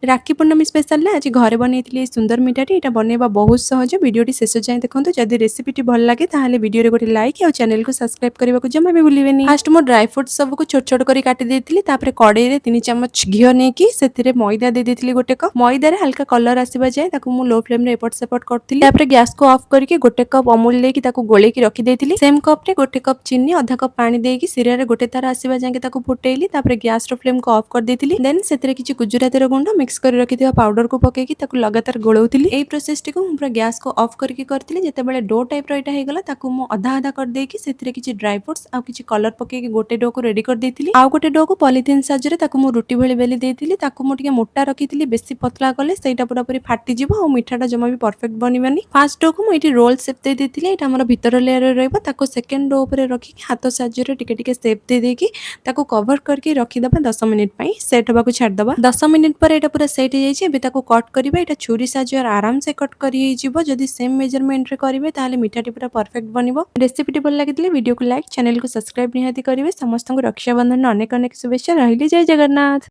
राखी पूर्णमी special आज घरे बनई सुंदर मिठाटी यहाँ बनवा बहुत सहज वीडियोटी शेष जाए देखो जदि रेसिपी भल लगे ताहले वीडियो गोटे लाइक और चैनल को सब्सक्राइब करने को जमा भी भूलें। फास्ट मो ड्राई फ्रुट सब को छोट छोट कर काटी देती कड़े में 3 चमच घी नहीं से मैदा दे देती गोटे कप मैदार हल्का कलर आसवा जाए लो फ्लेम एपट सेपट करी गैस को ऑफ करके गोटे कप अमूल लेकिन गोल रखी सेम कप रे गोटे कप चीनी अधा कप पानी देकी सिरा गोटे तार आसवा जाए फुटेली गैस फ्लेम को ऑफ कर देती देन से किसी गुजराती गुंड मिक्स कर रखि पाउडर को पकईकी लगातार गोलाउली। यही प्रोसेस टी पूरा गैस को ऑफ करके करती जिते डो टाइप रहा अधा अधा कर देकी किसी ड्राई फ्रुट्स आ किसी कलर पकईकी गोटे डो को रेडी कर देती आउ गोटे डो को पॉलिथिन साहाଯ୍य रुटी भली बेली देती मुझे मोटा रखी बेसी पतला कले सेटा पूरा पूरी फाटी और मिठाटा जमा भी परफेक्ट बनवानी। फास्ट डो को मुझे रोल सेप दे देती आम भितर लेयर रहा सेकेंड डो पर रखिक हाथ साहाଯ୍य टिके सेप दे देकी कवर करके रखीदे 10 मिनिट सेट होगा छाड़दे 10 मिनिट पर यहाँ पूरा सेट हो कट करवा यहाँ छुरी साहाଯ୍य आराम से कट कर सेम मेजरमेंट रे करेंगे ताहले मिठाटी पूरा परफेक्ट बनिबो। रेसिपी भल लगी वीडियो को लाइक चैनल को सब्सक्राइब निहाती करेंगे। समस्त रक्षाबंधन अनेक अनेक शुभेच्छा रही। जय जगन्नाथ।